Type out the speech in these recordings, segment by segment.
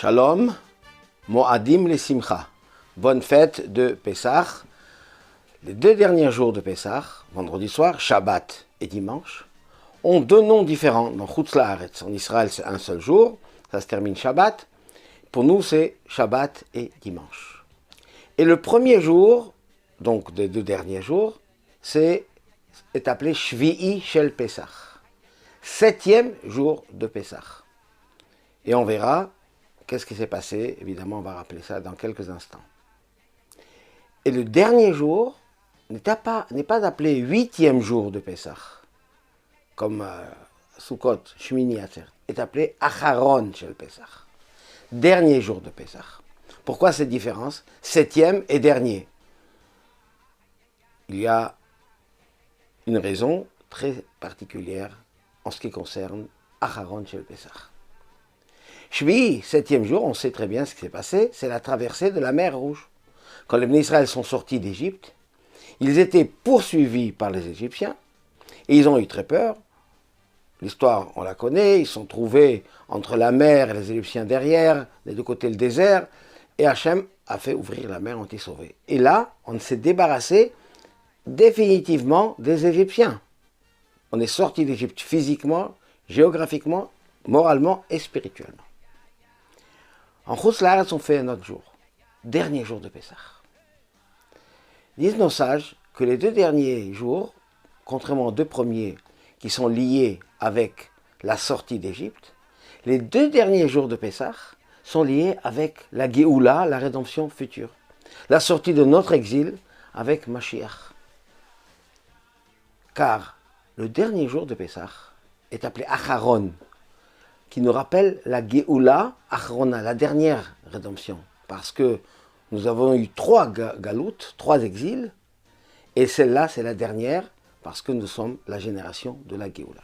Shalom, Moadim le Simcha. Bonne fête de Pessah. Les deux derniers jours de Pessah, vendredi soir, Shabbat et dimanche, ont deux noms différents. Dans Chutz La'aretz, en Israël, c'est un seul jour, ça se termine Shabbat. Pour nous, c'est Shabbat et dimanche. Et le premier jour, donc des deux derniers jours, est appelé Shvi'i Shel Pessah, septième jour de Pessah. Et on verra qu'est-ce qui s'est passé. Évidemment, on va rappeler ça dans quelques instants. Et le dernier jour n'est pas appelé huitième jour de Pessah, comme Sukkot, Shmini Atzer, est appelé Acharon Shel Pessah, dernier jour de Pessah. Pourquoi cette différence? Septième et dernier. Il y a une raison très particulière en ce qui concerne Acharon Shel Pessah. Shvi, septième jour, on sait très bien ce qui s'est passé, c'est la traversée de la mer Rouge. Quand les Bnei Israël sont sortis d'Égypte, ils étaient poursuivis par les Égyptiens et ils ont eu très peur. L'histoire, on la connaît, ils sont trouvés entre la mer et les Égyptiens derrière, des deux côtés le désert, et Hachem a fait ouvrir la mer, on été sauvés. Et là, on s'est débarrassé définitivement des Égyptiens. On est sorti d'Égypte physiquement, géographiquement, moralement et spirituellement. En Chutz La'aretz, on fait un autre jour, dernier jour de Pessah. Disent nos sages que les deux derniers jours, contrairement aux deux premiers qui sont liés avec la sortie d'Égypte, les deux derniers jours de Pessah sont liés avec la Géoula, la rédemption future, la sortie de notre exil avec Mashiach. Car le dernier jour de Pessah est appelé Acharon, qui nous rappelle la Géoula Achrona, la dernière rédemption. Parce que nous avons eu trois galoutes, trois exils, et celle-là, c'est la dernière, parce que nous sommes la génération de la Géoula.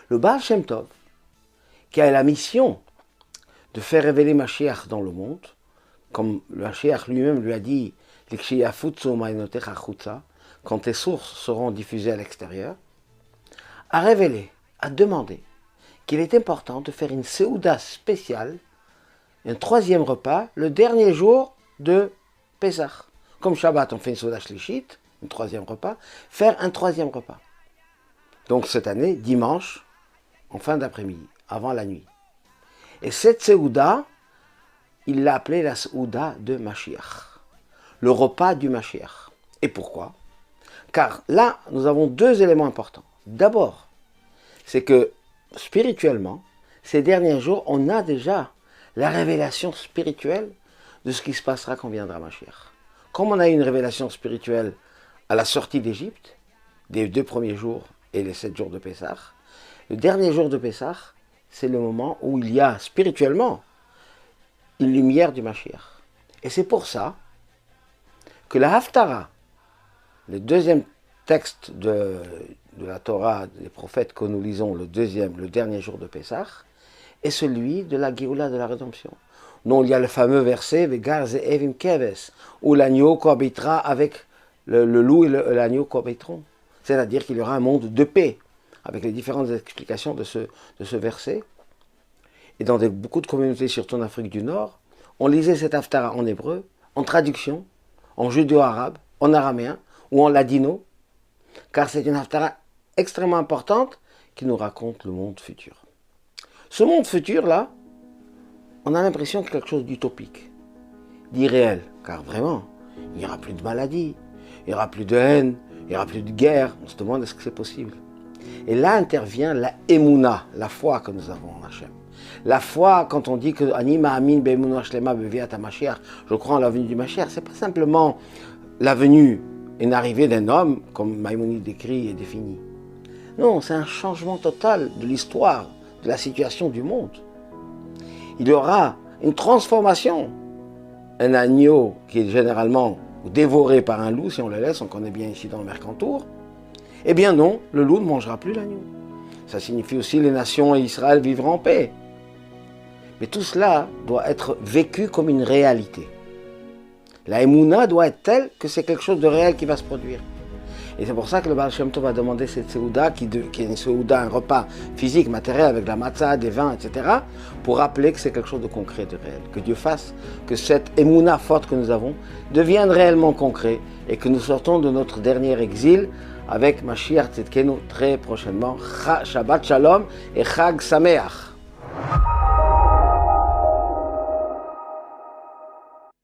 Le Baal Shem Tov, qui a la mission de faire révéler Mashiach dans le monde, comme le Mashiach lui-même lui a dit, quand tes sources seront diffusées à l'extérieur, a révélé, a demandé qu'il est important de faire une Seouda spéciale, un troisième repas, le dernier jour de Pessah. Comme Shabbat, on fait une Seouda Shlishit, un troisième repas, faire un troisième repas. Donc cette année, dimanche, en fin d'après-midi, avant la nuit. Et cette Seouda, il l'a appelée la Seouda de Mashiach, le repas du Mashiach. Et pourquoi? Car là, nous avons deux éléments importants. D'abord, c'est que spirituellement, ces derniers jours, on a déjà la révélation spirituelle de ce qui se passera quand viendra Mashiach. Comme on a eu une révélation spirituelle à la sortie d'Égypte, des deux premiers jours et les 7 jours de Pessah, le dernier jour de Pessah, c'est le moment où il y a spirituellement une lumière du Mashiach. Et c'est pour ça que la Haftara, le deuxième texte de la Torah, des prophètes que nous lisons le dernier jour de Pessah, est celui de la Géoula de la rédemption. dont il y a le fameux verset Vegar ze'evim keves, où l'agneau cohabitera avec le loup et l'agneau cohabiteront. C'est-à-dire qu'il y aura un monde de paix, avec les différentes explications de ce verset. Et dans beaucoup de communautés, surtout en Afrique du Nord, on lisait cet haftara en hébreu, en traduction, en judéo-arabe, en araméen ou en ladino, car c'est une haftara extrêmement importante qui nous raconte le monde futur. Ce monde futur-là, on a l'impression que c'est quelque chose d'utopique, d'irréel, car vraiment, il n'y aura plus de maladies, il n'y aura plus de haine, il n'y aura plus de guerre. On se demande est-ce que c'est possible. Et là intervient la émouna, la foi que nous avons en Hachem. La foi, quand on dit que Anima Amin Be'emunah Shlema Beviat HaMashiach, je crois en la venue du Mashiach, c'est pas simplement la venue, une arrivée d'un homme, comme Maïmonide décrit et définit. Non, c'est un changement total de l'histoire, de la situation du monde. Il y aura une transformation. Un agneau qui est généralement dévoré par un loup, si on le laisse, on connaît bien ici dans le Mercantour, eh bien non, le loup ne mangera plus l'agneau. Ça signifie aussi les nations et Israël vivront en paix. Mais tout cela doit être vécu comme une réalité. La émouna doit être telle que c'est quelque chose de réel qui va se produire. Et c'est pour ça que le Baal Shem Tov a demandé cette Seouda, qui est une Seouda, un repas physique, matériel, avec la matzah, des vins, etc., pour rappeler que c'est quelque chose de concret, de réel. Que Dieu fasse que cette émouna forte que nous avons devienne réellement concret et que nous sortons de notre dernier exil avec Mashiach Tzidkenu très prochainement. Shabbat Shalom et Chag Sameach.